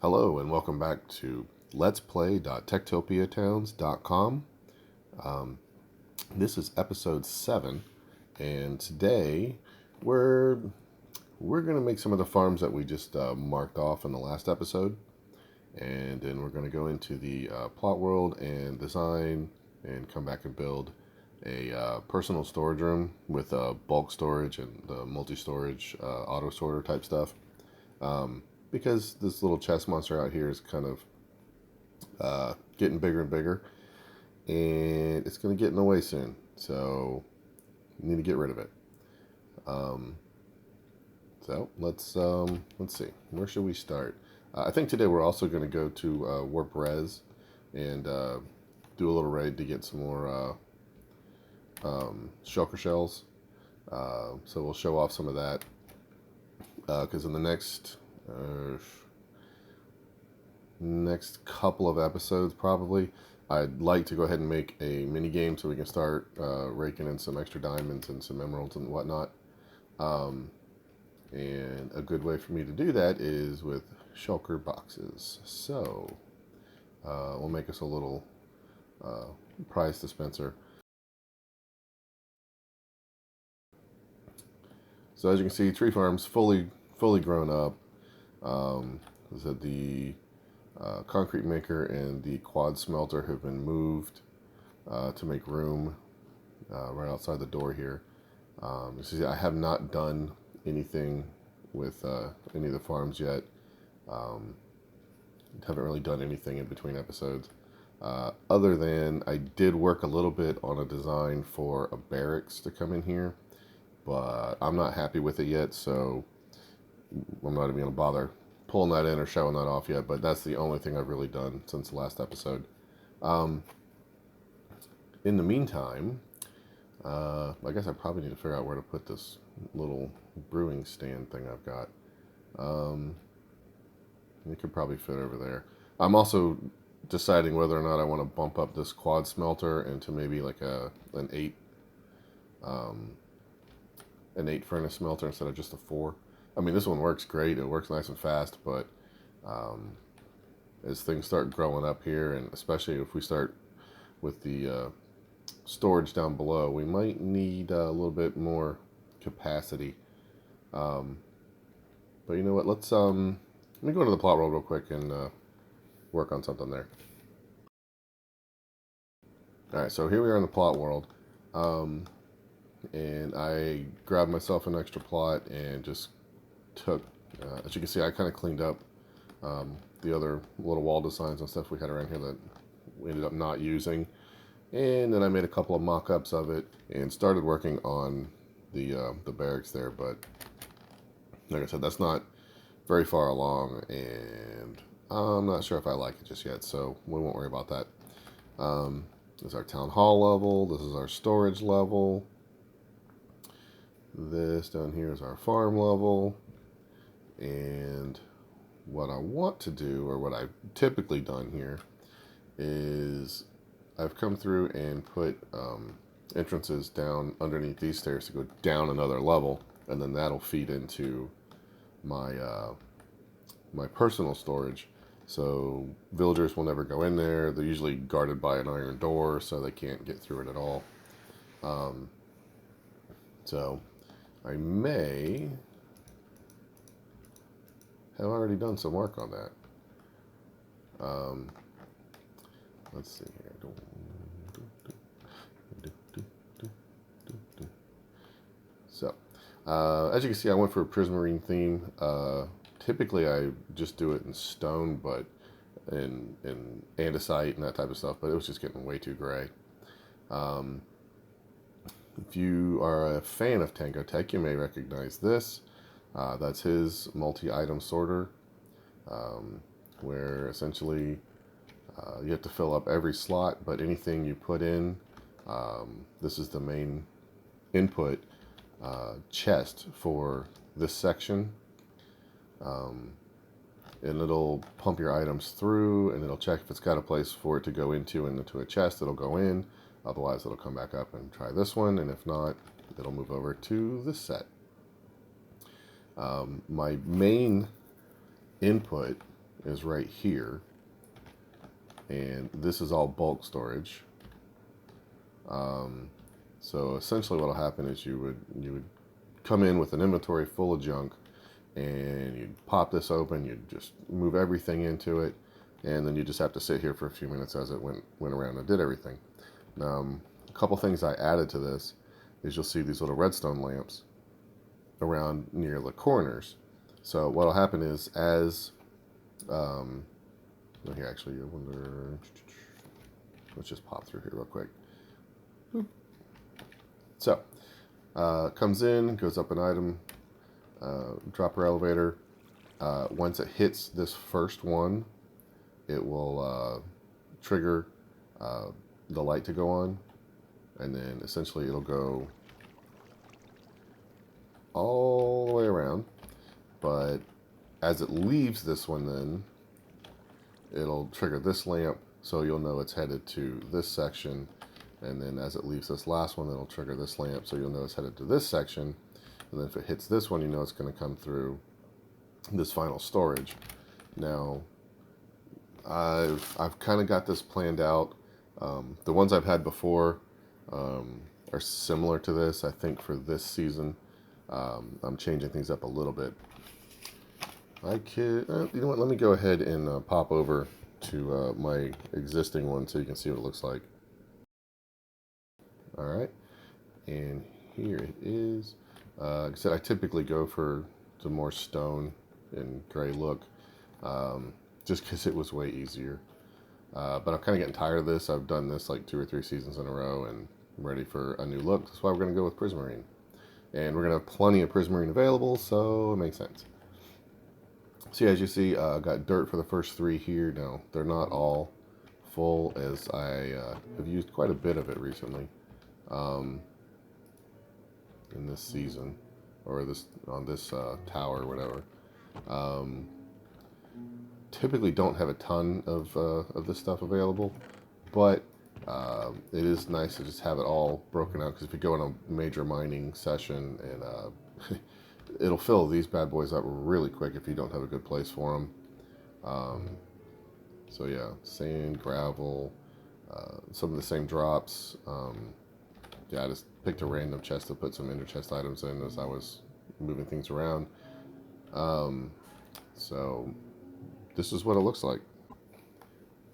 Hello and welcome back to Let's Play.techtopiatowns.com. This is episode 7, and today we're going to make some of the farms that we just marked off in the last episode, and then we're going to go into the plot world and design and come back and build a personal storage room with bulk storage and the multi-storage auto sorter type stuff. Because this little chest monster out here is kind of getting bigger and bigger, and it's going to get in the way soon. So, you need to get rid of it. So let's see. Where should we start? I think today we're also going to go to Warp Res and do a little raid to get some more shulker shells. So we'll show off some of that because in the next couple of episodes probably I'd like to go ahead and make a mini game so we can start raking in some extra diamonds and some emeralds and whatnot, and a good way for me to do that is with shulker boxes. So we'll make us a little prize dispenser. So as you can see, tree farm's fully grown up. So the concrete maker and the quad smelter have been moved to make room right outside the door here. You see, I have not done anything with any of the farms yet. Haven't really done anything in between episodes. Other than I did work a little bit on a design for a barracks to come in here, but I'm not happy with it yet, so I'm not even going to bother pulling that in or showing that off yet, but that's the only thing I've really done since the last episode. In the meantime, I guess I probably need to figure out where to put this little brewing stand thing I've got. It could probably fit over there. I'm also deciding whether or not I want to bump up this quad smelter into maybe like an 8 furnace smelter instead of just a 4. I mean, this one works great. It works nice and fast, but as things start growing up here, and especially if we start with the storage down below, we might need a little bit more capacity. But you know what? Let me go into the plot world real quick and work on something there. All right, so here we are in the plot world. And I grabbed myself an extra plot and just took, as you can see, I kind of cleaned up the other little wall designs and stuff we had around here that we ended up not using. And then I made a couple of mock-ups of it and started working on the barracks there. But like I said, that's not very far along, and I'm not sure if I like it just yet, so we won't worry about that. This is our town hall level. This is our storage level. This down here is our farm level. And what I want to do, or what I've typically done here, is I've come through and put entrances down underneath these stairs to go down another level, and then that'll feed into my my personal storage. So villagers will never go in there. They're usually guarded by an iron door, so they can't get through it at all. So I may have already done some work on that. Let's see here. So, as you can see, I went for a prismarine theme. Typically, I just do it in stone, but in andesite and that type of stuff. But it was just getting way too gray. If you are a fan of Tango Tech, you may recognize this. That's his multi-item sorter, where essentially you have to fill up every slot, but anything you put in, this is the main input chest for this section, and it'll pump your items through, and it'll check if it's got a place for it to go into, and into a chest it'll go in. Otherwise it'll come back up and try this one, and if not, it'll move over to this set. My main input is right here, and this is all bulk storage. So essentially what will happen is you would come in with an inventory full of junk, and you'd pop this open, you'd just move everything into it, and then you just have to sit here for a few minutes as it went around and did everything. A couple things I added to this is you'll see these little redstone lamps around near the corners. So what'll happen is here actually, I wonder, let's just pop through here real quick. Boop. So comes in, goes up an item, dropper elevator. Once it hits this first one, it will trigger the light to go on, and then essentially it'll go all the way around. But as it leaves this one, then it'll trigger this lamp, so you'll know it's headed to this section. And then as it leaves this last one, it'll trigger this lamp, so you'll know it's headed to this section. And then if it hits this one, you know it's going to come through this final storage. Now, I've kind of got this planned out. The ones I've had before are similar to this. I think for this season, I'm changing things up a little bit. You know what? Let me go ahead and pop over to my existing one so you can see what it looks like. All right, and here it is. Like I said, I typically go for the more stone and gray look, just because it was way easier. But I'm kind of getting tired of this. I've done this like 2 or 3 seasons in a row, and I'm ready for a new look. That's why we're going to go with Prismarine. And we're going to have plenty of Prismarine available, so it makes sense. So as you see, I got dirt for the first 3 here. Now, they're not all full, as I have used quite a bit of it recently in this season, or on this tower or whatever. Typically don't have a ton of this stuff available, but it is nice to just have it all broken out, because if you go on a major mining session, and it'll fill these bad boys up really quick if you don't have a good place for them. So yeah, sand, gravel, some of the same drops. Yeah, I just picked a random chest to put some ender chest items in as I was moving things around. So this is what it looks like.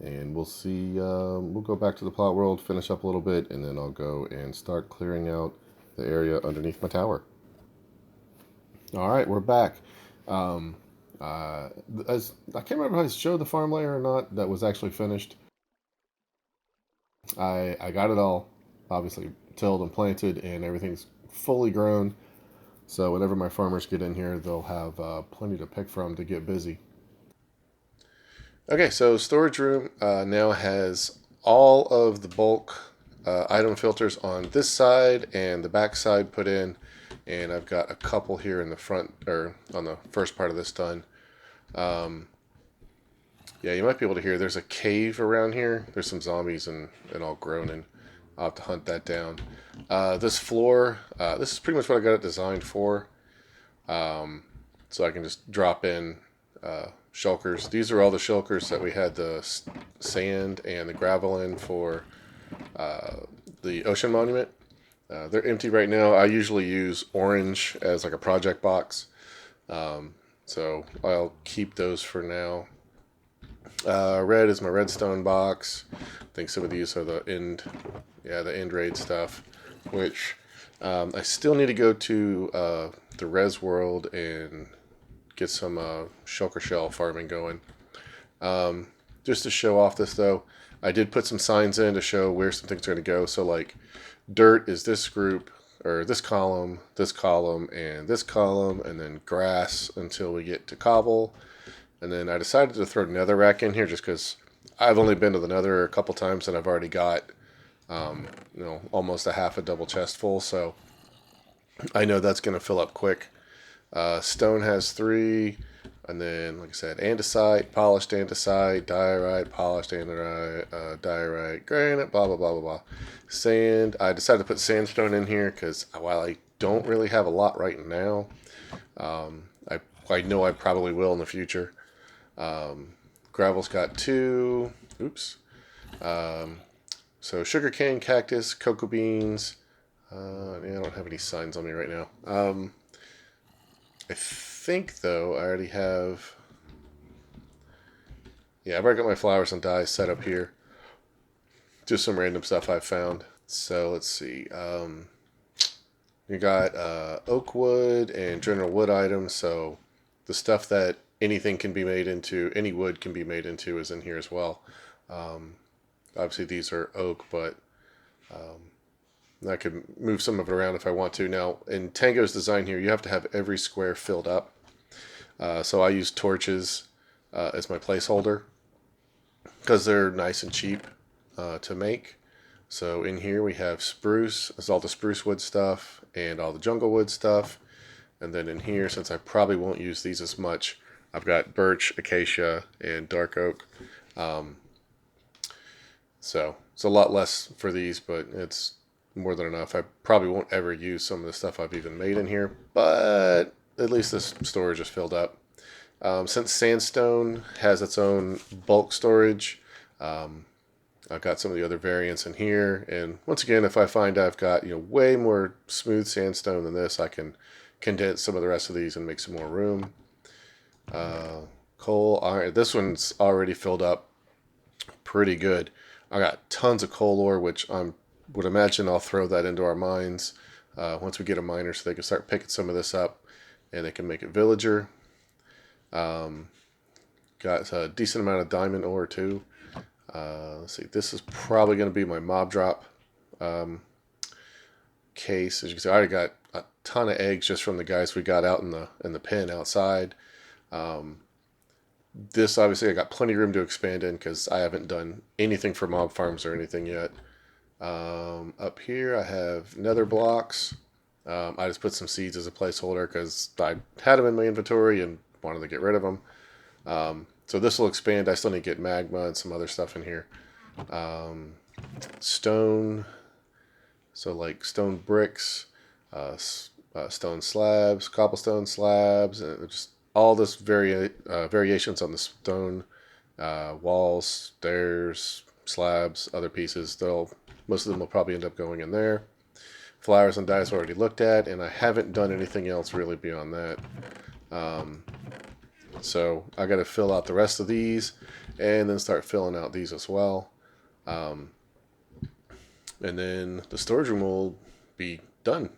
And we'll see, we'll go back to the plot world, finish up a little bit, and then I'll go and start clearing out the area underneath my tower. All right, we're back. As I can't remember if I showed the farm layer or not that was actually finished. I got it all obviously tilled and planted, and everything's fully grown. So whenever my farmers get in here, they'll have plenty to pick from to get busy. Okay, so storage room now has all of the bulk item filters on this side and the back side put in, and I've got a couple here in the front, or on the first part of this done. Yeah, you might be able to hear there's a cave around here. There's some zombies and all groaning. I'll have to hunt that down. This floor, this is pretty much what I got it designed for. So I can just drop in shulkers. These are all the shulkers that we had the sand and the gravel in for the ocean monument. They're empty right now. I usually use orange as like a project box. So I'll keep those for now. Red is my redstone box. I think some of these are the end raid stuff, which I still need to go to the res world and get some shulker shell farming going. Just to show off this though, I did put some signs in to show where some things are going to go. So like dirt is this group, or this column, and this column, and then grass until we get to cobble. And then I decided to throw netherrack in here just because I've only been to the nether a couple times, and I've already got almost a half a double chest full, so I know that's going to fill up quick. Stone has 3, and then, like I said, andesite, polished andesite, diorite, polished andesite, diorite, granite, blah, blah, blah, blah, blah. Sand, I decided to put sandstone in here because while I don't really have a lot right now, I know I probably will in the future. Gravel's got 2. Oops. So sugarcane, cactus, cocoa beans. Yeah, I don't have any signs on me right now. I think, though, I already have... Yeah, I've already got my flowers and dyes set up here. Just some random stuff I've found. So let's see. You got oak wood and general wood items. So the stuff that anything can be made into, any wood can be made into, is in here as well. Obviously these are oak, but I could move some of it around if I want to. Now, in Tango's design here, you have to have every square filled up. So I use torches as my placeholder because they're nice and cheap to make. So in here we have spruce, that's all the spruce wood stuff and all the jungle wood stuff. And then in here, since I probably won't use these as much, I've got birch, acacia, and dark oak. So it's a lot less for these, but it's more than enough. I probably won't ever use some of the stuff I've even made in here, but at least this storage is filled up. Since sandstone has its own bulk storage, I've got some of the other variants in here. And once again, if I find I've got way more smooth sandstone than this, I can condense some of the rest of these and make some more room. Coal, iron. This one's already filled up pretty good. I got tons of coal ore, which I would imagine I'll throw that into our mines once we get a miner, so they can start picking some of this up and they can make it villager. Got a decent amount of diamond ore too. Let's see, this is probably going to be my mob drop case. As you can see, I already got a ton of eggs just from the guys we got out in the pen outside. This, obviously, I got plenty of room to expand in because I haven't done anything for mob farms or anything yet. Up here I have nether blocks. I just put some seeds as a placeholder because I had them in my inventory and wanted to get rid of them. So this will expand. I still need to get magma and some other stuff in here. Stone, so like stone bricks, stone slabs, cobblestone slabs, and just all this variations on the stone walls, stairs, slabs, other pieces. Most of them will probably end up going in there. Flowers and dyes already looked at, and I haven't done anything else really beyond that. So I got to fill out the rest of these and then start filling out these as well. And then the storage room will be done.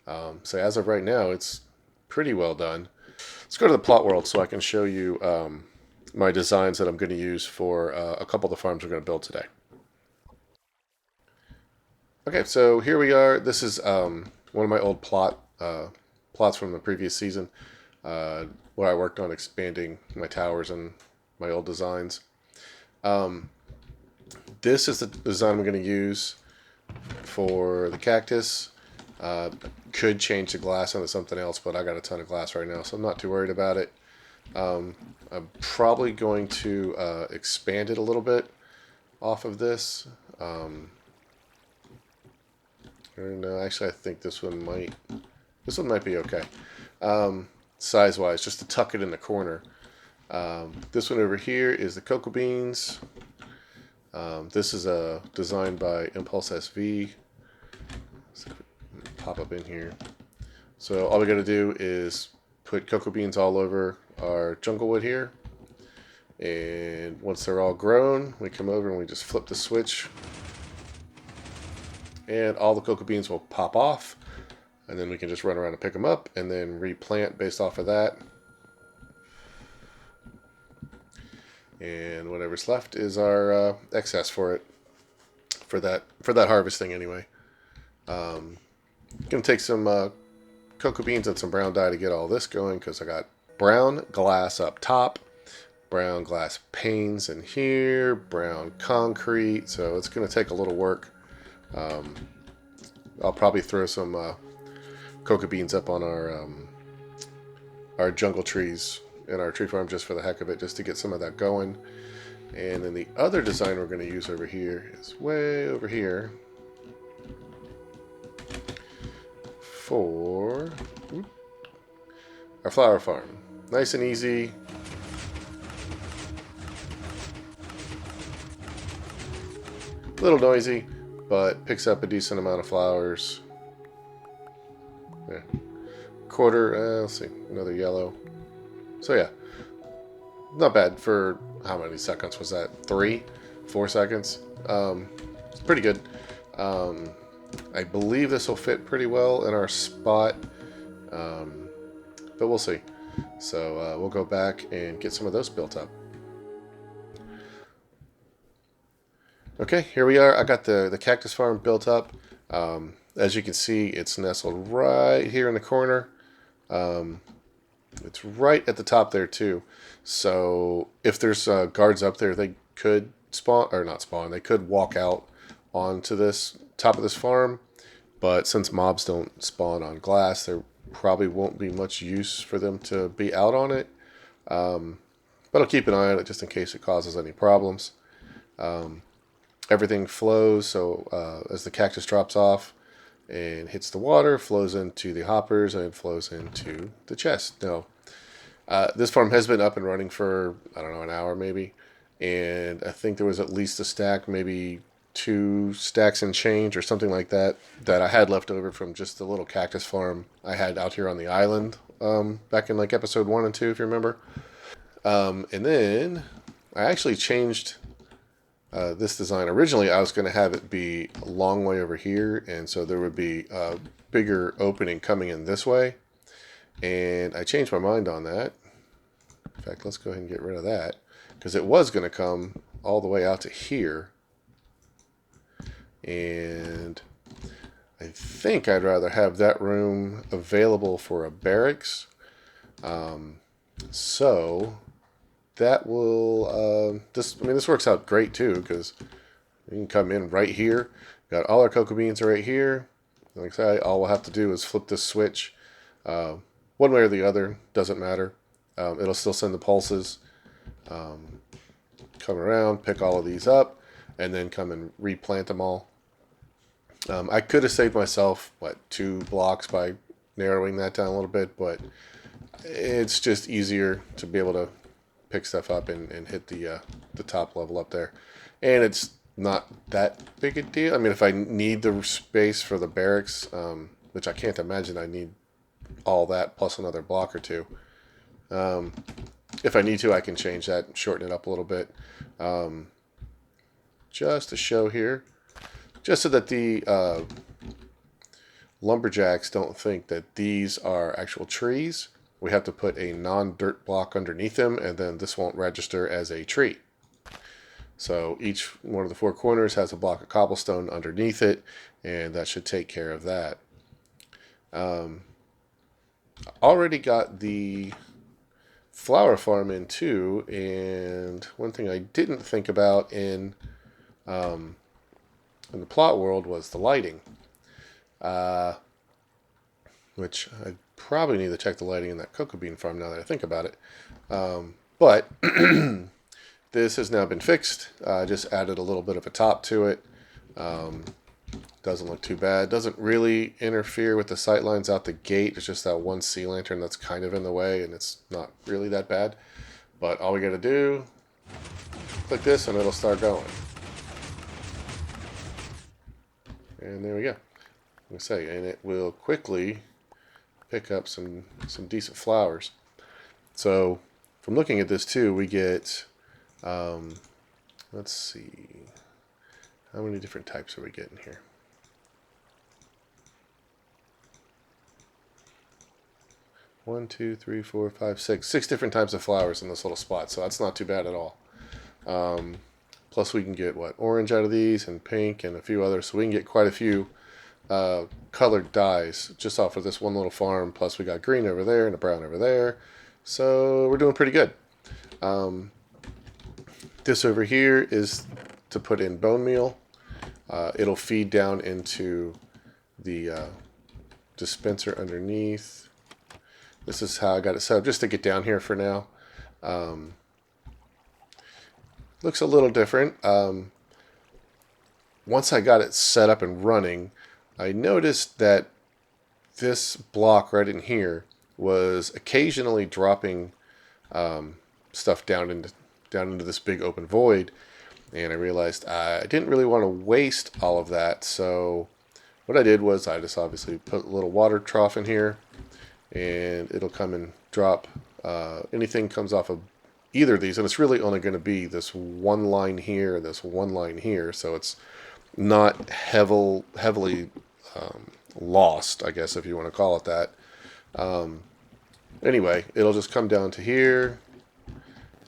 So as of right now, it's pretty well done. Let's go to the plot world so I can show you my designs that I'm going to use for a couple of the farms we're going to build today. Okay, so here we are. This is one of my old plots from the previous season where I worked on expanding my towers and my old designs. This is the design I'm going to use for the cactus. Could change the glass onto something else, but I got a ton of glass right now, so I'm not too worried about it. I'm probably going to expand it a little bit off of this. No, actually, I think this one might be okay. Size-wise, just to tuck it in the corner. This one over here is the cocoa beans. This is designed by Impulse SV. So pop up in here. So all we got to do is put cocoa beans all over our jungle wood here. And once they're all grown, we come over and we just flip the switch. And all the cocoa beans will pop off. And then we can just run around and pick them up and then replant based off of that. And whatever's left is our excess for it, for that harvesting anyway. Gonna take some cocoa beans and some brown dye to get all this going because I got brown glass up top, brown glass panes in here, brown concrete. So it's gonna take a little work. I'll probably throw some cocoa beans up on our jungle trees in our tree farm just for the heck of it, just to get some of that going. And then the other design we're going to use over here is way over here for our flower farm. Nice and easy. little noisy, but picks up a decent amount of flowers. Yeah. Quarter, let's see, another yellow. So yeah, not bad for how many seconds was that? 4 seconds. It's pretty good. I believe this will fit pretty well in our spot, but we'll see. So we'll go back and get some of those built up. Okay, here we are. I got the cactus farm built up. As you can see, it's nestled right here in the corner. It's right at the top there too. So if there's guards up there, they could spawn, or not spawn, they could walk out onto this top of this farm. But since mobs don't spawn on glass, there probably won't be much use for them to be out on it. But I'll keep an eye on it just in case it causes any problems. Everything flows, so as the cactus drops off and hits the water, flows into the hoppers and flows into the chest. Now, this farm has been up and running for, I don't know, an hour maybe, and I think there was at least a stack, maybe 2 stacks and change or something like that, that I had left over from just the little cactus farm I had out here on the island back in like episode 1 and 2, if you remember. And then I actually changed this design. Originally, I was going to have it be a long way over here, and so there would be a bigger opening coming in this way. And I changed my mind on that. In fact, let's go ahead and get rid of that, because it was going to come all the way out to here. And I think I'd rather have that room available for a barracks. So that will, this works out great too, because you can come in right here. Got all our cocoa beans right here. Like I say, all we'll have to do is flip this switch. One way or the other, doesn't matter. It'll still send the pulses. Come around, pick all of these up, and then come and replant them all. I could have saved myself, 2 blocks by narrowing that down a little bit, but it's just easier to be able to pick stuff up and hit the top level up there. And it's not that big a deal. I mean, if I need the space for the barracks, which I can't imagine I need all that plus another block or 2. If I need to, I can change that and shorten it up a little bit. Just to show here, just so that the lumberjacks don't think that these are actual trees, we have to put a non-dirt block underneath them, and then this won't register as a tree. So each one of the 4 corners has a block of cobblestone underneath it, and that should take care of that. Already got the flower farm in too, and one thing I didn't think about in the plot world was the lighting, which I probably need to check the lighting in that cocoa bean farm now that I think about it. But this has now been fixed. I just added a little bit of a top to it. Doesn't look too bad. Doesn't really interfere with the sight lines out the gate. It's just that one sea lantern that's kind of in the way, and it's not really that bad. But all we got to do, click this, and it'll start going. And there we go. Like I say, and it will quickly pick up some decent flowers. So from looking at this too, we get, let's see, how many different types are we getting here? One, two, three, four, five, six. 6 different types of flowers in this little spot, so that's not too bad at all. Plus we can get, orange out of these, and pink, and a few others, so we can get quite a few colored dyes just off of this one little farm. Plus we got green over there and a brown over there, so we're doing pretty good. This over here is to put in bone meal. It'll feed down into the dispenser underneath. This is how I got it set up, just to get down here for now. Looks a little different. Once I got it set up and running, I noticed that this block right in here was occasionally dropping stuff down into this big open void, and I realized I didn't really want to waste all of that. So what I did was I just obviously put a little water trough in here, and it'll come and drop. Anything comes off of either of these, and it's really only going to be this one line here and this one line here, so it's not heavily lost, I guess, if you want to call it that. Anyway, it'll just come down to here,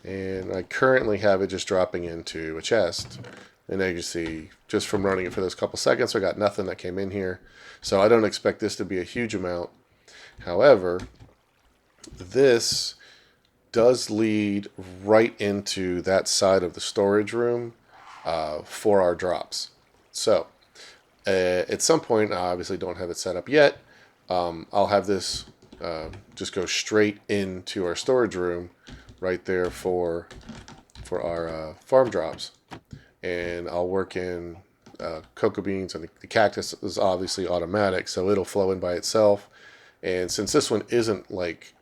and I currently have it just dropping into a chest. And as you see, just from running it for those couple seconds, I got nothing that came in here. So I don't expect this to be a huge amount. However, this does lead right into that side of the storage room for our drops. So at some point, I obviously don't have it set up yet. I'll have this just go straight into our storage room right there for our farm drops. And I'll work in cocoa beans, and the cactus is obviously automatic, so it'll flow in by itself. And since this one isn't like,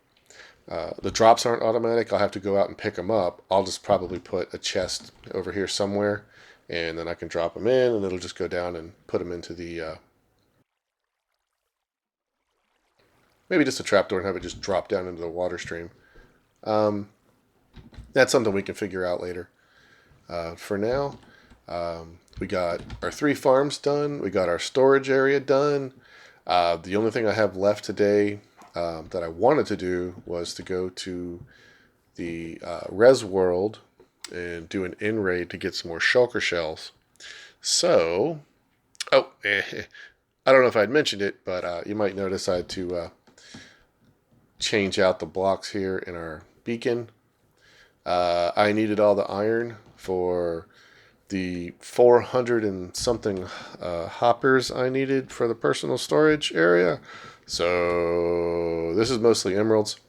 the drops aren't automatic, I'll have to go out and pick them up. I'll just probably put a chest over here somewhere, and then I can drop them in, and it'll just go down and put them into the, maybe just a trapdoor and have it just drop down into the water stream. That's something we can figure out later. For now, we got our 3 farms done. We got our storage area done. The only thing I have left today that I wanted to do was to go to the Res World and do an in-raid to get some more shulker shells. So, I don't know if I'd mentioned it, but you might notice I had to change out the blocks here in our beacon. I needed all the iron for the 400 and something hoppers I needed for the personal storage area. So this is mostly emeralds.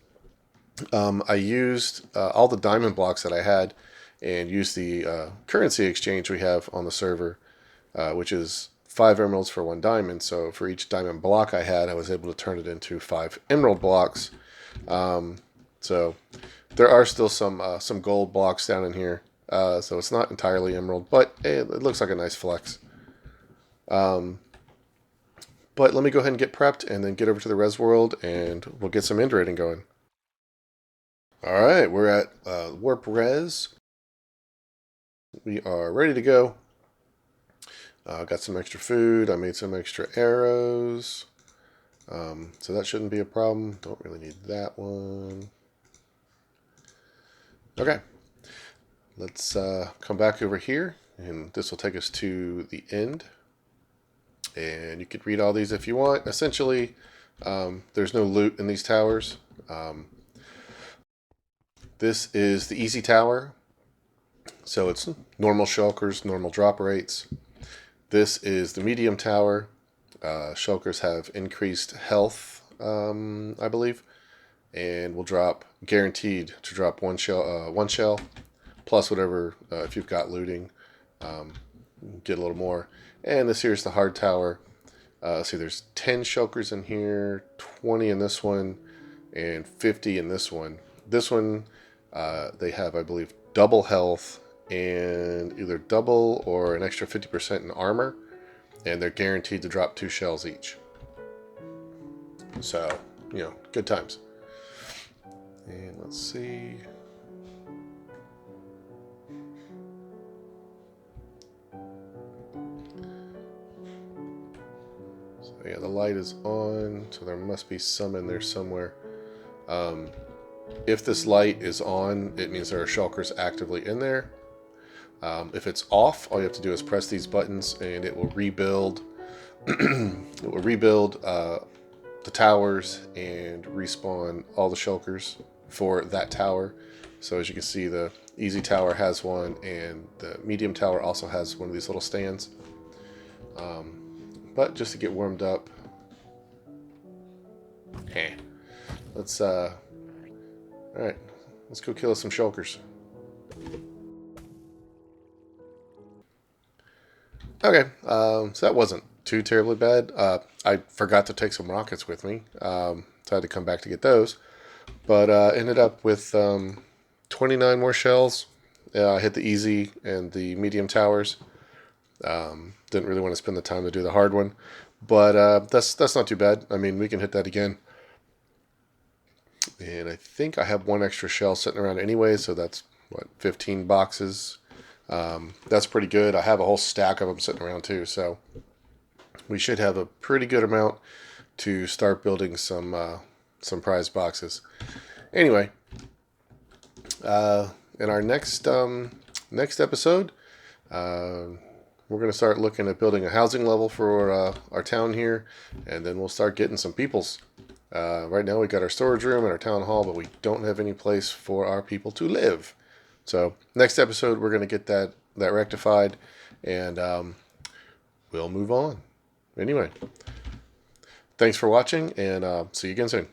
I used all the diamond blocks that I had and used the currency exchange we have on the server, which is 5 emeralds for 1 diamond. So for each diamond block I had, I was able to turn it into 5 emerald blocks. So there are still some gold blocks down in here. So it's not entirely emerald, but hey, it looks like a nice flex. But let me go ahead and get prepped and then get over to the Res World, and we'll get some end raiding going. Alright, we're at Warp Res. We are ready to go. Got some extra food. I made some extra arrows. So that shouldn't be a problem. Don't really need that one. Okay. Let's come back over here, and this will take us to the end. And you can read all these if you want. Essentially, there's no loot in these towers. This is the easy tower. So it's normal shulkers, normal drop rates. This is the medium tower. Shulkers have increased health, I believe. And will drop, guaranteed to drop one shell, plus whatever, if you've got looting, get a little more. And this here's the hard tower. See, there's 10 shulkers in here, 20 in this one, and 50 in this one. This one, they have, I believe, double health and either double or an extra 50% in armor, and they're guaranteed to drop 2 shells each. So, good times. And let's see. So yeah, the light is on, so there must be some in there somewhere. If this light is on, it means there are shulkers actively in there. If it's off, all you have to do is press these buttons and it will rebuild. It will rebuild the towers and respawn all the shulkers for that tower. So as you can see, the easy tower has one, and the medium tower also has one of these little stands. But just to get warmed up, let's all right, let's go kill some shulkers. Okay, so that wasn't too terribly bad. I forgot to take some rockets with me, so I had to come back to get those. But ended up with 29 more shells, I hit the easy and the medium towers. Didn't really want to spend the time to do the hard one, but that's not too bad. I mean, we can hit that again. And I think I have one extra shell sitting around anyway, so that's, what, 15 boxes. That's pretty good. I have a whole stack of them sitting around too, so we should have a pretty good amount to start building some prize boxes. Anyway, in our next episode, we're going to start looking at building a housing level for our town here, and then we'll start getting some peoples. Right now we got our storage room and our town hall, but we don't have any place for our people to live. So next episode we're going to get that rectified, and we'll move on. Anyway, thanks for watching, and see you again soon.